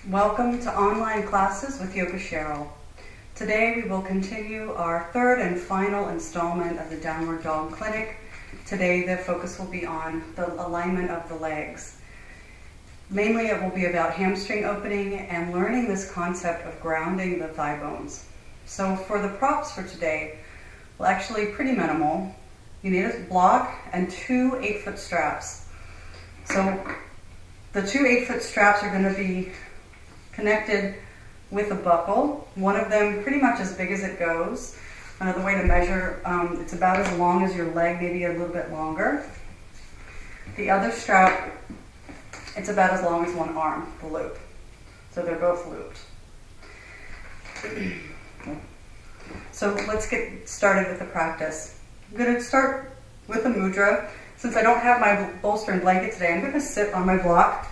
Welcome to online classes with Yoga Cheryl. Today we will continue our third and final installment of the Downward Dog Clinic. Today the focus will be on the alignment of the legs. Mainly it will be about hamstring opening and learning this concept of grounding the thigh bones. So for the props for today, well, actually pretty minimal. You need a block and two 8-foot straps. So the two 8-foot straps are going to be connected with a buckle. One of them pretty much as big as it goes. Another way to measure, it's about as long as your leg, maybe a little bit longer. The other strap, it's about as long as one arm, the loop. So they're both looped. So let's get started with the practice. I'm going to start with a mudra. Since I don't have my bolster and blanket today, I'm going to sit on my block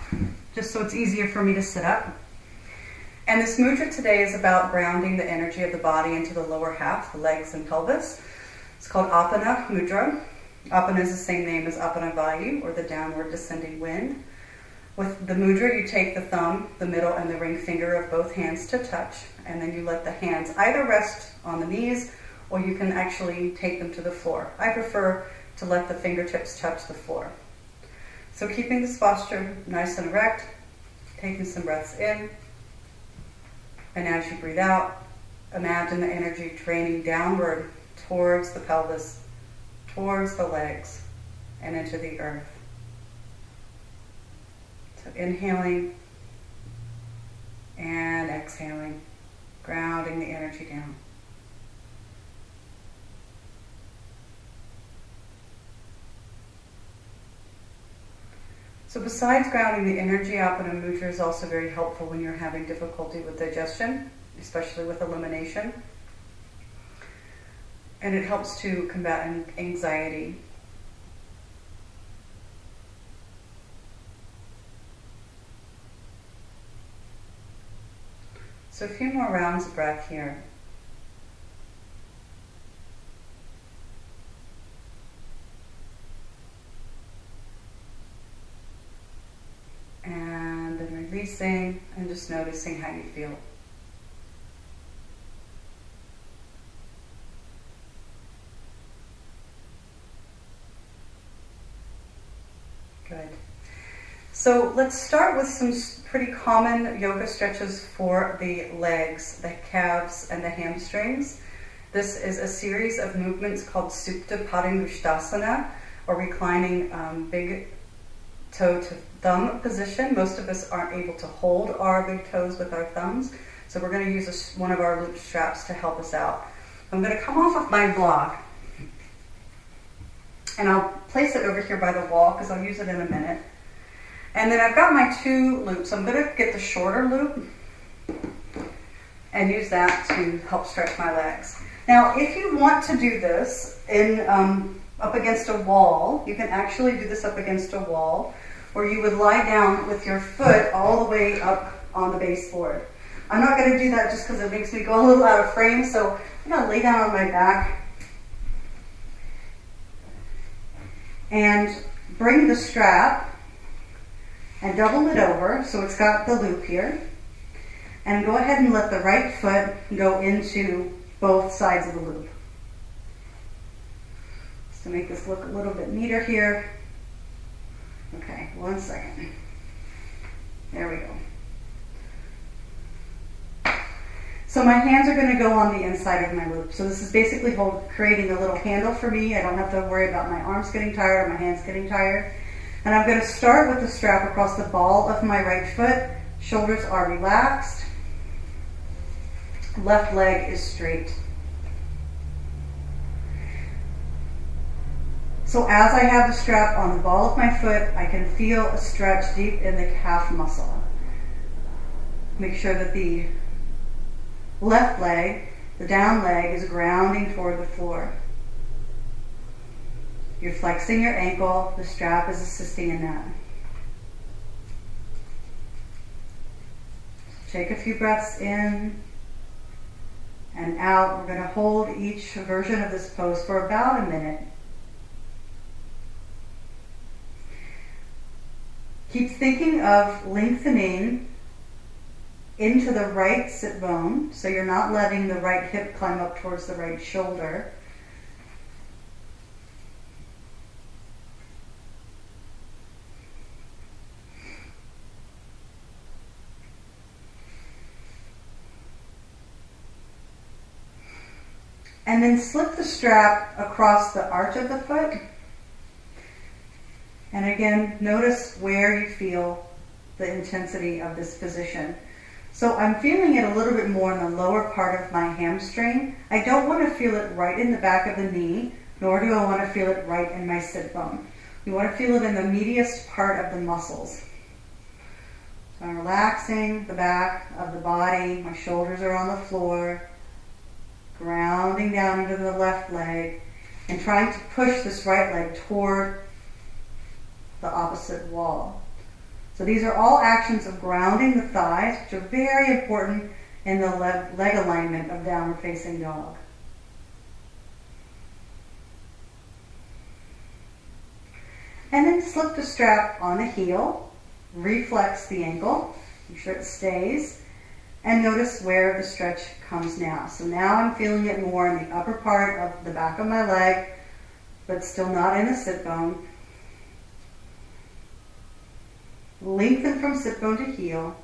just so it's easier for me to sit up. And this mudra today is about grounding the energy of the body into the lower half, the legs and pelvis. It's called Apana Mudra. Apana is the same name as Apana Vayu, or the downward descending wind. With the mudra, you take the thumb, the middle, and the ring finger of both hands to touch, and then you let the hands either rest on the knees, or you can actually take them to the floor. I prefer to let the fingertips touch the floor. So keeping this posture nice and erect, taking some breaths in. And as you breathe out, imagine the energy draining downward towards the pelvis, towards the legs, and into the earth. So inhaling and exhaling, grounding the energy down. So besides grounding the energy, Apana Mudra is also very helpful when you're having difficulty with digestion, especially with elimination. And it helps to combat anxiety. So a few more rounds of breath here. And then releasing and just noticing how you feel. Good. So let's start with some pretty common yoga stretches for the legs, the calves, and the hamstrings. This is a series of movements called Supta Padangusthasana, or reclining big toe to thumb position. Most of us aren't able to hold our big toes with our thumbs, so we're going to use one of our loop straps to help us out. I'm going to come off of my block, and I'll place it over here by the wall because I'll use it in a minute. And then I've got my two loops. I'm going to get the shorter loop and use that to help stretch my legs. Now, if you want to do this in up against a wall, you can actually do this up against a wall, where you would lie down with your foot all the way up on the baseboard. I'm not going to do that just because it makes me go a little out of frame, so I'm going to lay down on my back and bring the strap and double it over so it's got the loop here, and go ahead and let the right foot go into both sides of the loop. Just to make this look a little bit neater here. Okay, 1 second. There we go. So my hands are going to go on the inside of my loop. So this is basically creating a little handle for me. I don't have to worry about my arms getting tired or my hands getting tired. And I'm going to start with the strap across the ball of my right foot. Shoulders are relaxed. Left leg is straight. So as I have the strap on the ball of my foot, I can feel a stretch deep in the calf muscle. Make sure that the left leg, the down leg, is grounding toward the floor. You're flexing your ankle, the strap is assisting in that. Take a few breaths in and out. We're going to hold each version of this pose for about a minute. Keep thinking of lengthening into the right sit bone, so you're not letting the right hip climb up towards the right shoulder. And then slip the strap across the arch of the foot. And again, notice where you feel the intensity of this position. So I'm feeling it a little bit more in the lower part of my hamstring. I don't want to feel it right in the back of the knee, nor do I want to feel it right in my sit bone. You want to feel it in the mediast part of the muscles. So I'm relaxing the back of the body. My shoulders are on the floor. Grounding down into the left leg and trying to push this right leg toward the opposite wall. So these are all actions of grounding the thighs, which are very important in the leg alignment of downward facing dog. And then slip the strap on the heel, reflex the ankle, make sure it stays, and notice where the stretch comes now. So now I'm feeling it more in the upper part of the back of my leg, but still not in the sit bone. Lengthen from sit bone to heel.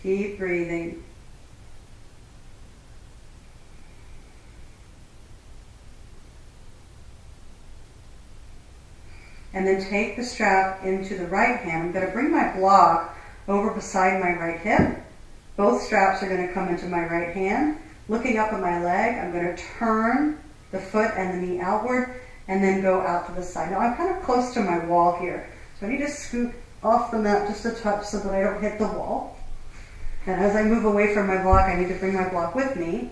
Keep breathing. And then take the strap into the right hand. I'm going to bring my block over beside my right hip. Both straps are going to come into my right hand. Looking up at my leg, I'm going to turn the foot and the knee outward and then go out to the side. Now I'm kind of close to my wall here, so I need to scoot off the mat just a touch so that I don't hit the wall. And as I move away from my block, I need to bring my block with me.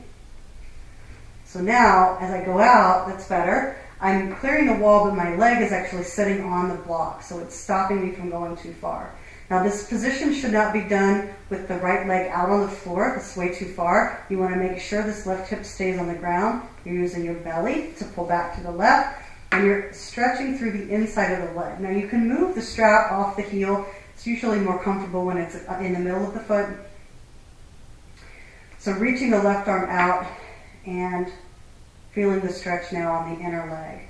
So now, as I go out, that's better. I'm clearing the wall, but my leg is actually sitting on the block, so it's stopping me from going too far. Now this position should not be done with the right leg out on the floor. It's way too far. You want to make sure this left hip stays on the ground. You're using your belly to pull back to the left, and you're stretching through the inside of the leg. Now you can move the strap off the heel. It's usually more comfortable when it's in the middle of the foot. So reaching the left arm out and feeling the stretch now on the inner leg.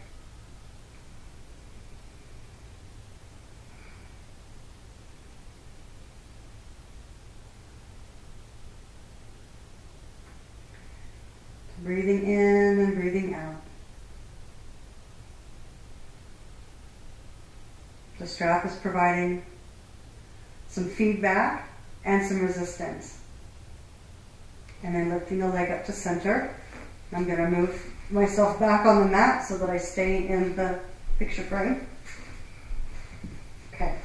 Breathing in and breathing out. The strap is providing some feedback and some resistance. And then lifting the leg up to center. I'm going to move myself back on the mat so that I stay in the picture frame. Okay.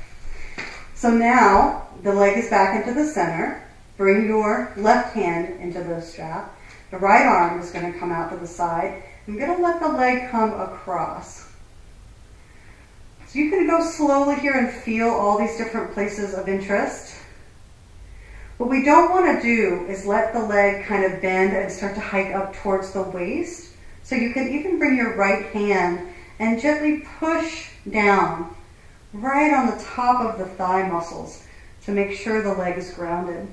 So now the leg is back into the center. Bring your left hand into the strap. The right arm is going to come out to the side. I'm going to let the leg come across. So you can go slowly here and feel all these different places of interest. What we don't want to do is let the leg kind of bend and start to hike up towards the waist. So you can even bring your right hand and gently push down right on the top of the thigh muscles to make sure the leg is grounded.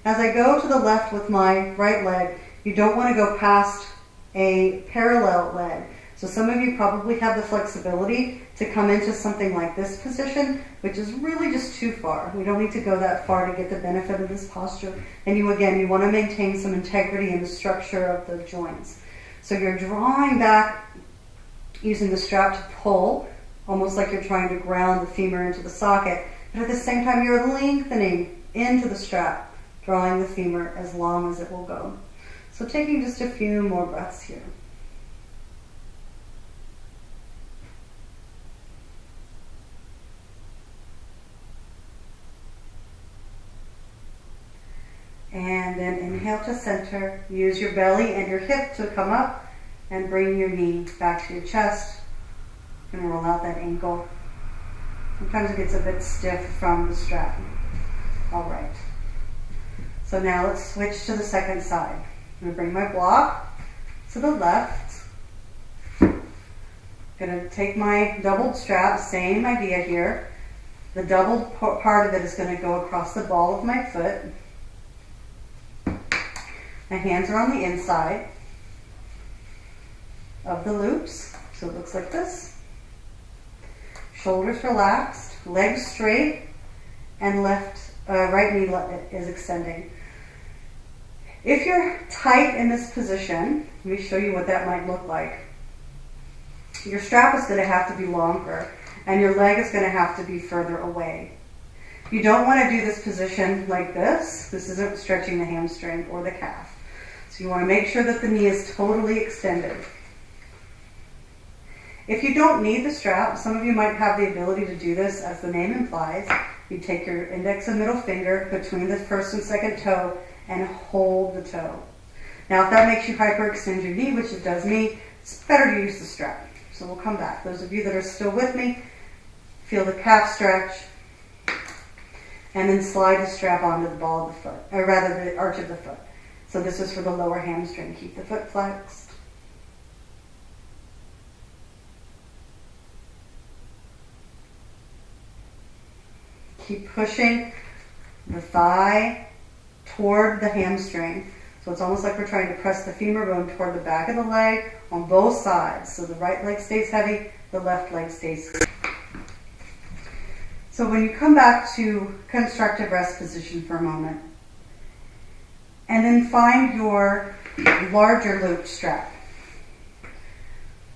As I go to the left with my right leg, you don't want to go past a parallel leg. So some of you probably have the flexibility to come into something like this position, which is really just too far. We don't need to go that far to get the benefit of this posture. And you want to maintain some integrity in the structure of the joints. So you're drawing back using the strap to pull, almost like you're trying to ground the femur into the socket. But at the same time, you're lengthening into the strap, drawing the femur as long as it will go. So taking just a few more breaths here. And then inhale to center. Use your belly and your hip to come up and bring your knee back to your chest. And roll out that ankle. Sometimes it gets a bit stiff from the strap. All right. So now let's switch to the second side. I'm going to bring my block to the left. I'm going to take my doubled strap, same idea here. The doubled part of it is going to go across the ball of my foot. My hands are on the inside of the loops, so it looks like this. Shoulders relaxed, legs straight, and right knee is extending. If you're tight in this position, let me show you what that might look like. Your strap is going to have to be longer, and your leg is going to have to be further away. You don't want to do this position like this. This isn't stretching the hamstring or the calf. So you want to make sure that the knee is totally extended. If you don't need the strap, some of you might have the ability to do this as the name implies. You take your index and middle finger between the first and second toe and hold the toe. Now if that makes you hyperextend your knee, which it does me, it's better to use the strap. So we'll come back. Those of you that are still with me, feel the calf stretch, and then slide the strap onto the ball of the foot, or rather the arch of the foot. So this is for the lower hamstring. Keep the foot flexed. Keep pushing the thigh toward the hamstring. So it's almost like we're trying to press the femur bone toward the back of the leg on both sides. So the right leg stays heavy, the left leg stays. So when you come back to constructive rest position for a moment, and then find your larger loop strap.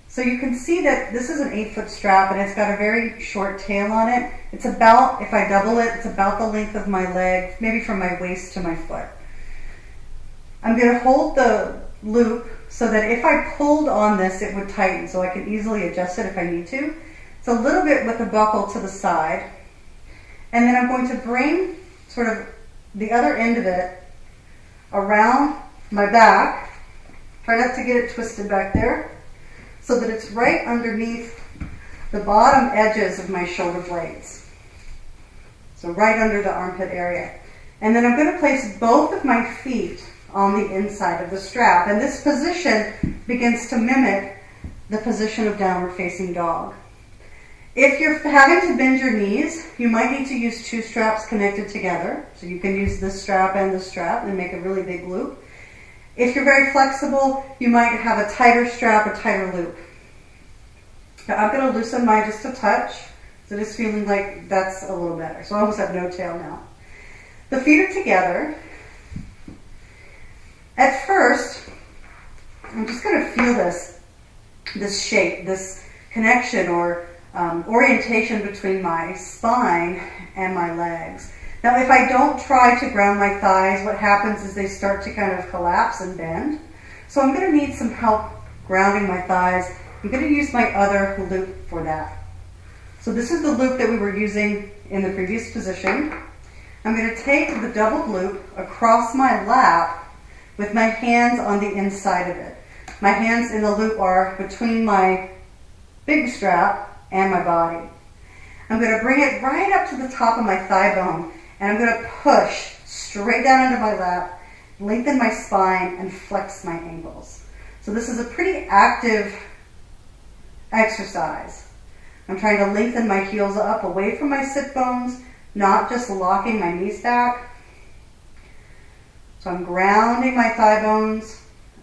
So you can see that this is an 8-foot strap and it's got a very short tail on it. It's about, if I double it, it's about the length of my leg, maybe from my waist to my foot. I'm going to hold the loop so that if I pulled on this, it would tighten, so I can easily adjust it if I need to. It's a little bit with the buckle to the side. And then I'm going to bring sort of the other end of it around my back. Try not to get it twisted back there, so that it's right underneath the bottom edges of my shoulder blades. So right under the armpit area. And then I'm going to place both of my feet on the inside of the strap. And this position begins to mimic the position of downward facing dog. If you're having to bend your knees, you might need to use 2 straps connected together. So you can use this strap and this strap and make a really big loop. If you're very flexible, you might have a tighter strap, a tighter loop. Now I'm going to loosen mine just a touch. So just feeling like that's a little better. So I almost have no tail now. The feet are together. At first, I'm just going to feel this shape, this connection or orientation between my spine and my legs. Now if I don't try to ground my thighs, what happens is they start to kind of collapse and bend. So I'm going to need some help grounding my thighs. I'm going to use my other loop for that. So this is the loop that we were using in the previous position. I'm going to take the doubled loop across my lap with my hands on the inside of it. My hands in the loop are between my big strap and my body. I'm going to bring it right up to the top of my thigh bone, and I'm going to push straight down into my lap, lengthen my spine, and flex my ankles. So this is a pretty active exercise. I'm trying to lengthen my heels up away from my sit bones, not just locking my knees back. So I'm grounding my thigh bones,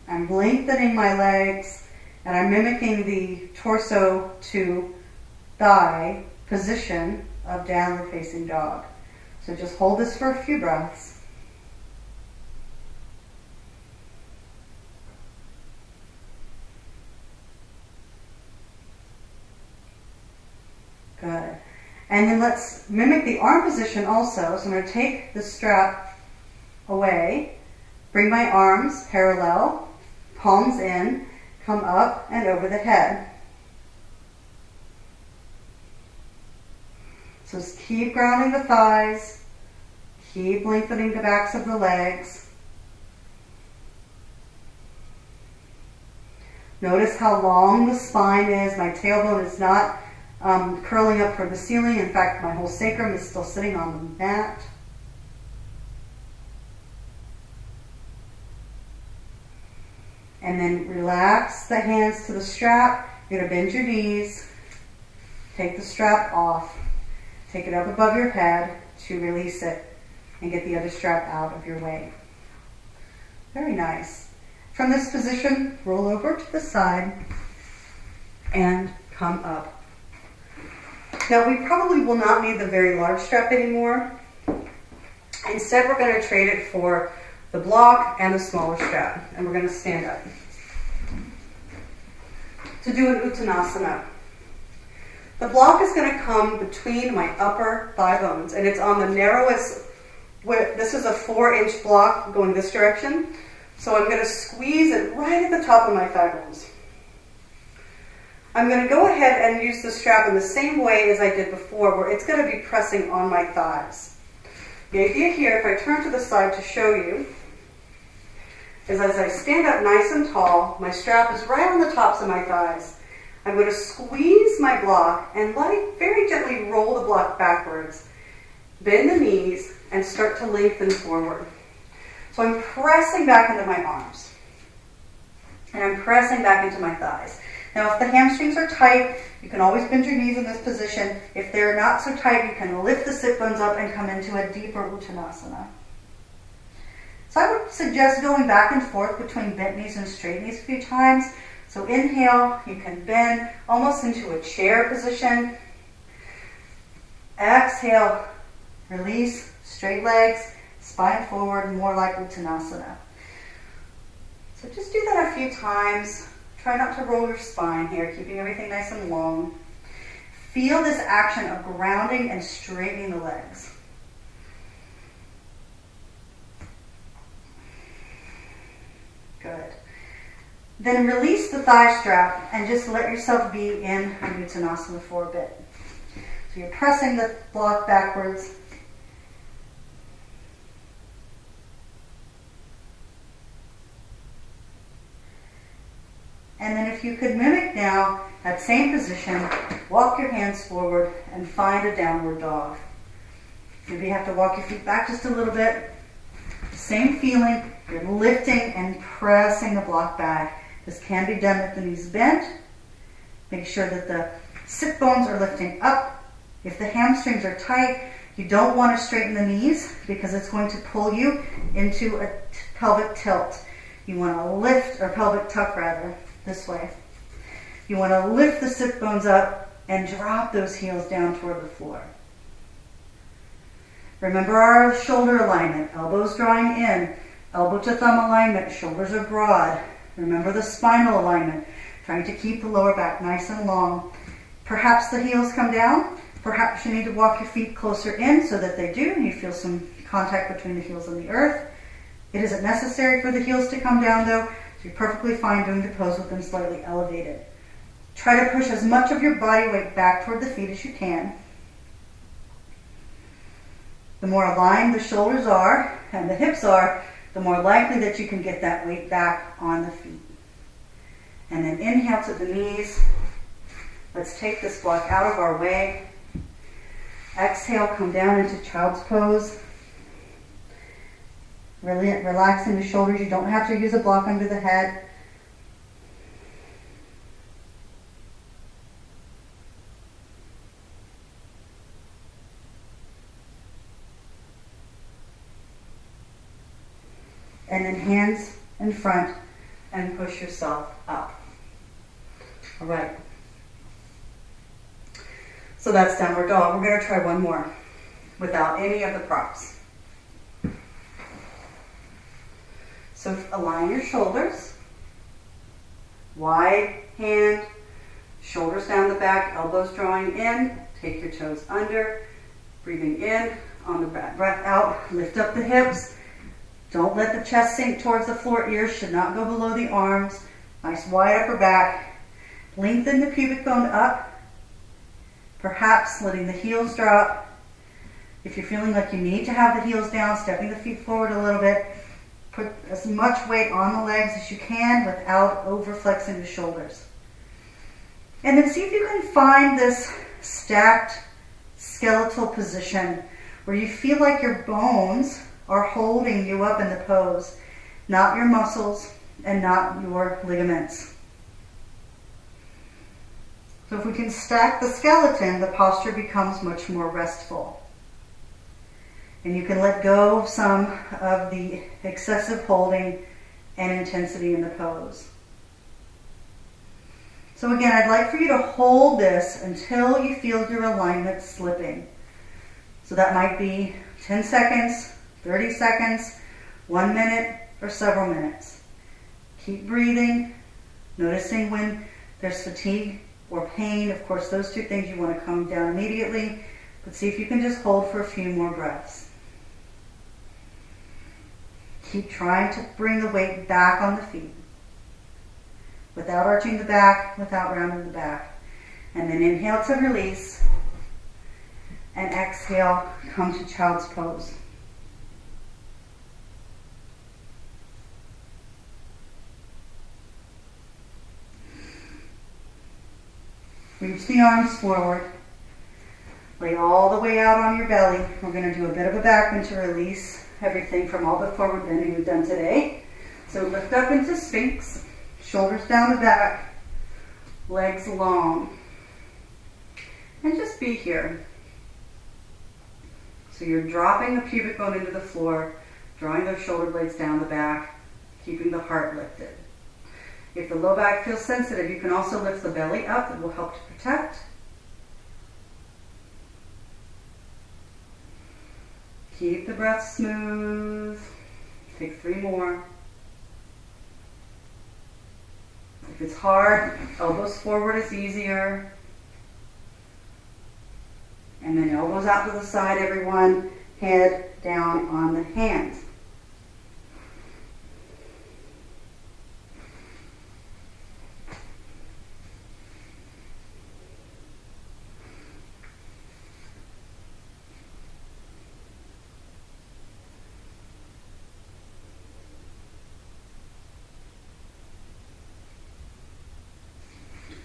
I'm lengthening my legs, and I'm mimicking the torso to thigh position of downward facing dog. So just hold this for a few breaths. Good. And then let's mimic the arm position also. So I'm going to take the strap away, bring my arms parallel, palms in, come up and over the head. So just keep grounding the thighs, keep lengthening the backs of the legs. Notice how long the spine is. My tailbone is not curling up toward the ceiling. In fact, my whole sacrum is still sitting on the mat. And then relax the hands to the strap. You're going to bend your knees, take the strap off. Take it up above your head to release it and get the other strap out of your way. Very nice. From this position, roll over to the side and come up. Now we probably will not need the very large strap anymore. Instead, we're going to trade it for the block and the smaller strap, and we're going to stand up. To do an uttanasana. The block is going to come between my upper thigh bones, and it's on the narrowest width. This is a 4-inch block going this direction, so I'm going to squeeze it right at the top of my thigh bones. I'm going to go ahead and use the strap in the same way as I did before, where it's going to be pressing on my thighs. The idea here, if I turn to the side to show you, is as I stand up nice and tall, my strap is right on the tops of my thighs. I'm going to squeeze my block and very gently roll the block backwards, bend the knees, and start to lengthen forward. So I'm pressing back into my arms, and I'm pressing back into my thighs. Now if the hamstrings are tight, you can always bend your knees in this position. If they're not so tight, you can lift the sit bones up and come into a deeper uttanasana. So I would suggest going back and forth between bent knees and straight knees a few times. So inhale, you can bend almost into a chair position. Exhale, release, straight legs, spine forward, more like uttanasana. So just do that a few times. Try not to roll your spine here, keeping everything nice and long. Feel this action of grounding and straightening the legs. Good. Then release the thigh strap and just let yourself be in uttanasana for a bit. So you're pressing the block backwards. And then if you could mimic now that same position, walk your hands forward and find a downward dog. Maybe you have to walk your feet back just a little bit. Same feeling, you're lifting and pressing the block back. This can be done with the knees bent. Make sure that the sit bones are lifting up. If the hamstrings are tight, you don't want to straighten the knees because it's going to pull you into a pelvic tilt. You want to lift, or pelvic tuck rather, this way. You want to lift the sit bones up and drop those heels down toward the floor. Remember our shoulder alignment, elbows drawing in, elbow to thumb alignment, shoulders are broad. Remember the spinal alignment, trying to keep the lower back nice and long. Perhaps the heels come down. Perhaps you need to walk your feet closer in so that they do, and you feel some contact between the heels and the earth. It isn't necessary for the heels to come down though, so you're perfectly fine doing the pose with them slightly elevated. Try to push as much of your body weight back toward the feet as you can. The more aligned the shoulders are and the hips are, the more likely that you can get that weight back on the feet. And then inhale to the knees. Let's take this block out of our way. Exhale, come down into child's pose. Relaxing the shoulders. You don't have to use a block under the head. And then hands in front and push yourself up. All right. So that's downward dog. We're going to try one more without any of the props. So align your shoulders, wide hand, shoulders down the back, elbows drawing in, take your toes under, breathing in, on the breath out, lift up the hips. Don't let the chest sink towards the floor, ears should not go below the arms, nice wide upper back. Lengthen the pubic bone up, perhaps letting the heels drop. If you're feeling like you need to have the heels down, stepping the feet forward a little bit. Put as much weight on the legs as you can without over flexing the shoulders. And then see if you can find this stacked skeletal position where you feel like your bones are holding you up in the pose, not your muscles and not your ligaments. So if we can stack the skeleton, the posture becomes much more restful. And you can let go of some of the excessive holding and intensity in the pose. So again, I'd like for you to hold this until you feel your alignment slipping. So that might be 10 seconds, 30 seconds, 1 minute, or several minutes. Keep breathing, noticing when there's fatigue or pain. Of course, those two things you want to come down immediately, but see if you can just hold for a few more breaths. Keep trying to bring the weight back on the feet, without arching the back, without rounding the back. And then inhale to release, and exhale, come to child's pose. Reach the arms forward. Lay all the way out on your belly. We're going to do a bit of a back bend to release everything from all the forward bending we've done today. So lift up into Sphinx, shoulders down the back, legs long. And just be here. So you're dropping the pubic bone into the floor, drawing those shoulder blades down the back, keeping the heart lifted. If the low back feels sensitive, you can also lift the belly up. It will help to protect. Keep the breath smooth. Take 3 more. If it's hard, elbows forward is easier. And then elbows out to the side, everyone. Head down on the hands.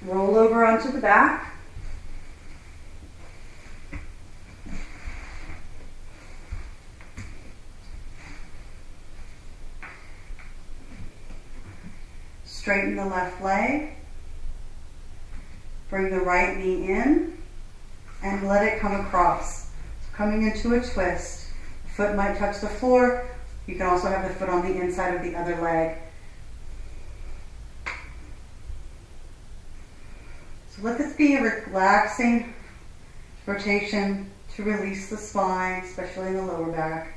Roll over onto the back. Straighten the left leg. Bring the right knee in and let it come across. So coming into a twist. The foot might touch the floor. You can also have the foot on the inside of the other leg. So let this be a relaxing rotation to release the spine, especially in the lower back.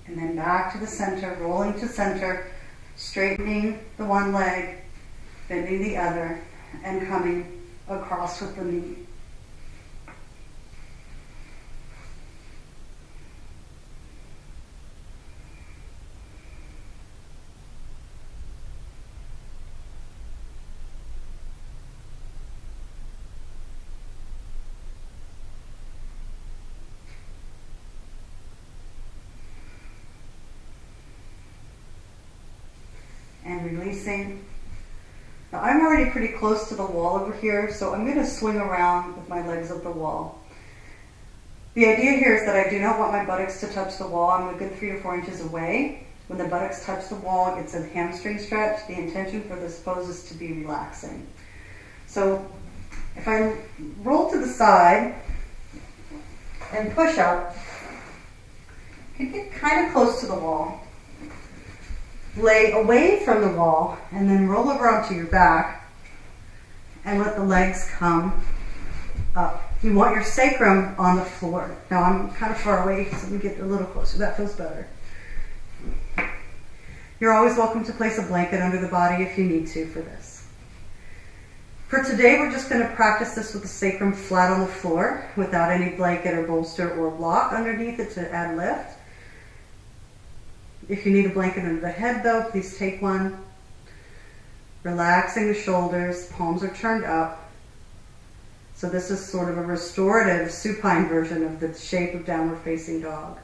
And then back to the center, rolling to center, straightening the one leg, bending the other, and coming across with the knee. And releasing. Now I'm already pretty close to the wall over here, so I'm going to swing around with my legs up the wall. The idea here is that I do not want my buttocks to touch the wall. I'm a good 3 or 4 inches away. When the buttocks touch the wall, it's a hamstring stretch. The intention for this pose is to be relaxing. So if I roll to the side and push up, you can get kind of close to the wall. Lay away from the wall and then roll over onto your back and let the legs come up. You want your sacrum on the floor. Now I'm kind of far away, so let me get a little closer. That feels better. You're always welcome to place a blanket under the body if you need to for this. For today, we're just going to practice this with the sacrum flat on the floor without any blanket or bolster or block underneath it to add lift. If you need a blanket under the head though, please take one. Relaxing the shoulders, palms are turned up. So this is sort of a restorative supine version of the shape of downward facing dog.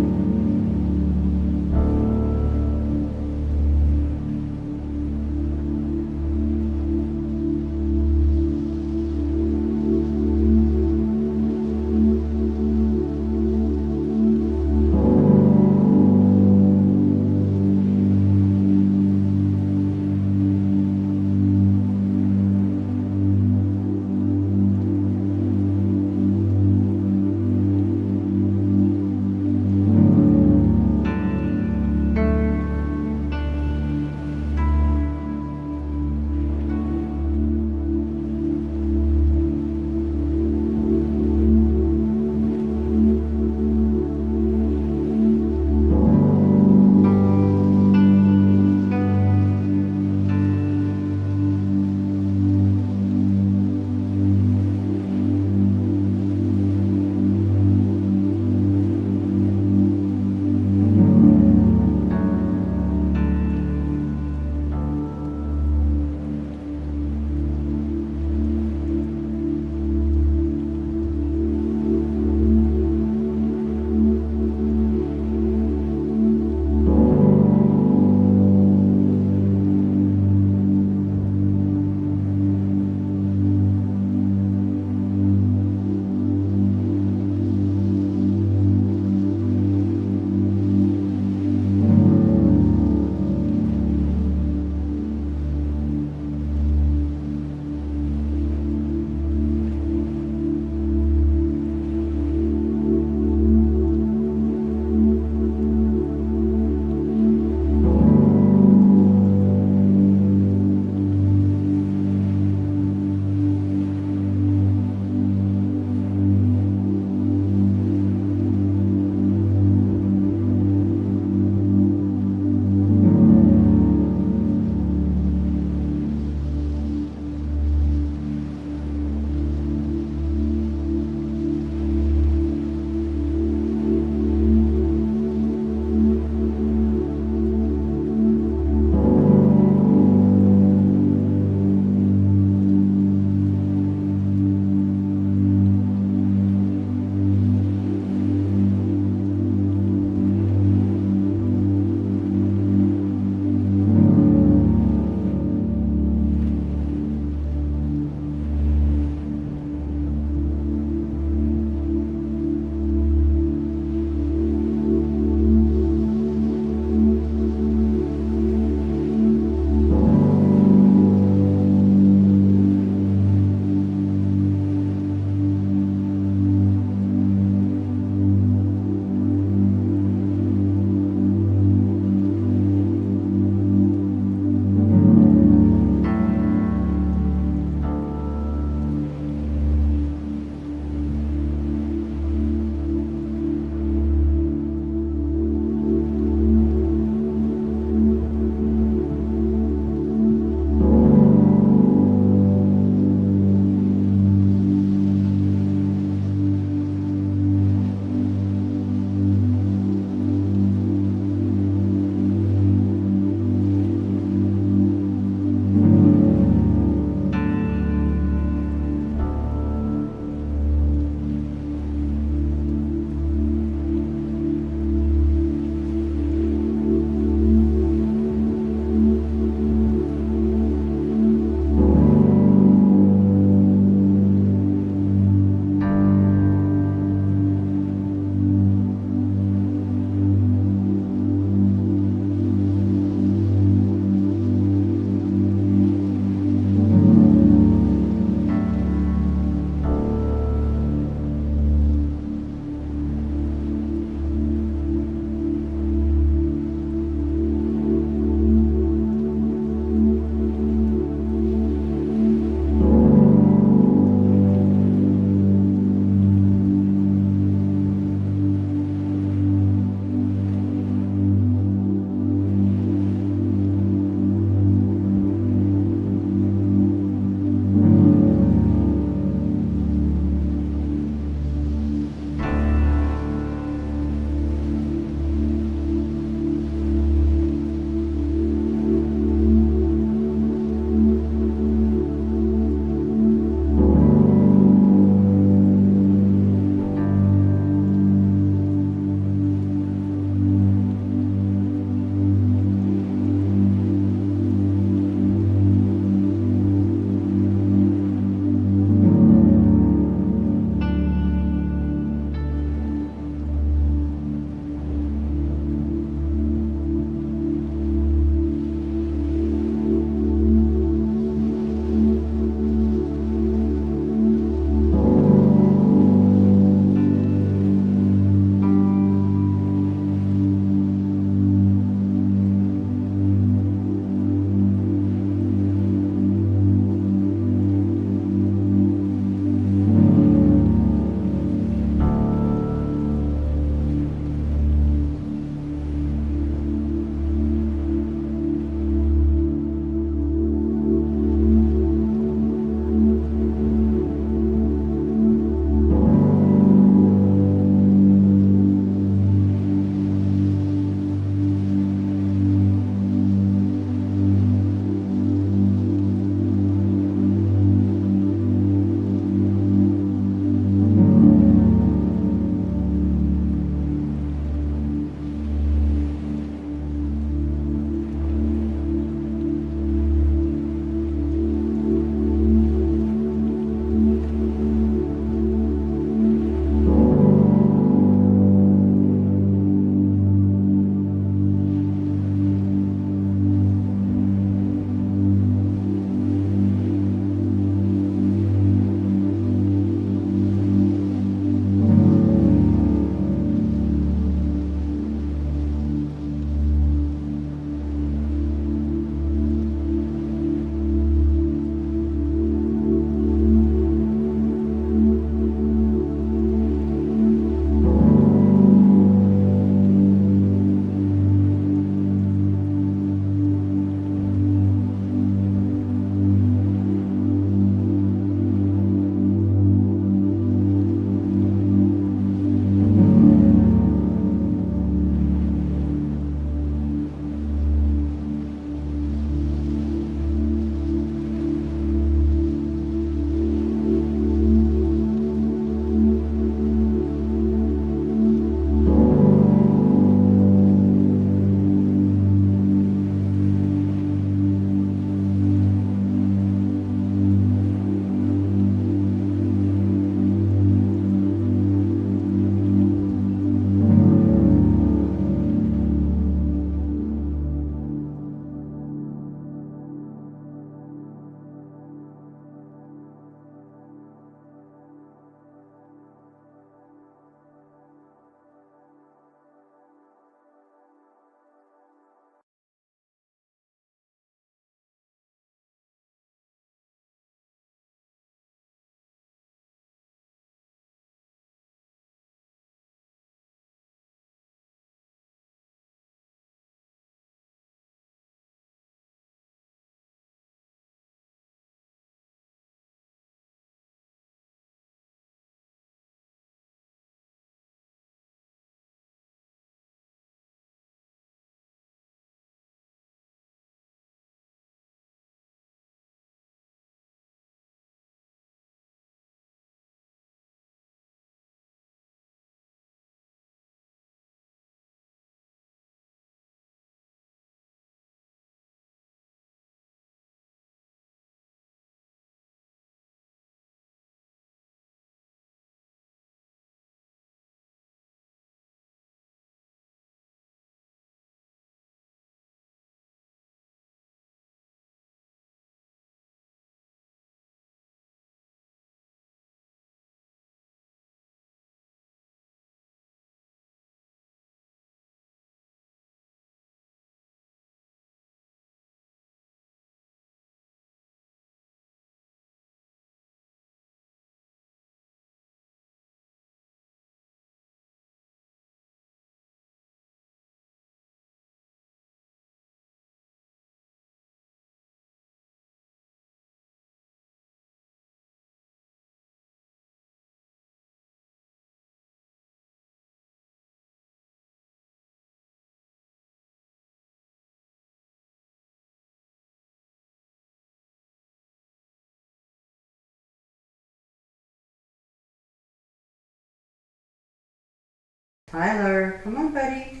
Tyler, come on, buddy.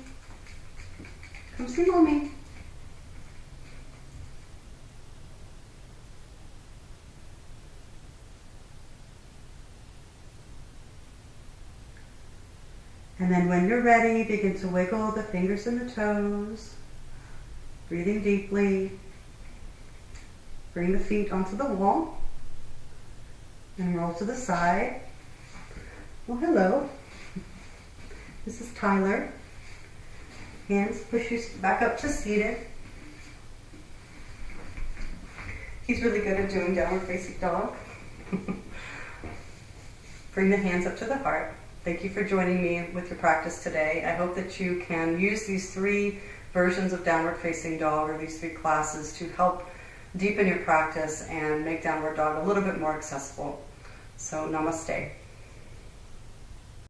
Come see mommy. And then when you're ready, begin to wiggle the fingers and the toes, breathing deeply. Bring the feet onto the wall and roll to the side. Well, hello. This is Tyler. Hands push you back up to seated. He's really good at doing downward facing dog. Bring the hands up to the heart. Thank you for joining me with your practice today. I hope that you can use these 3 versions of downward facing dog, or these 3 classes, to help deepen your practice and make downward dog a little bit more accessible. So namaste.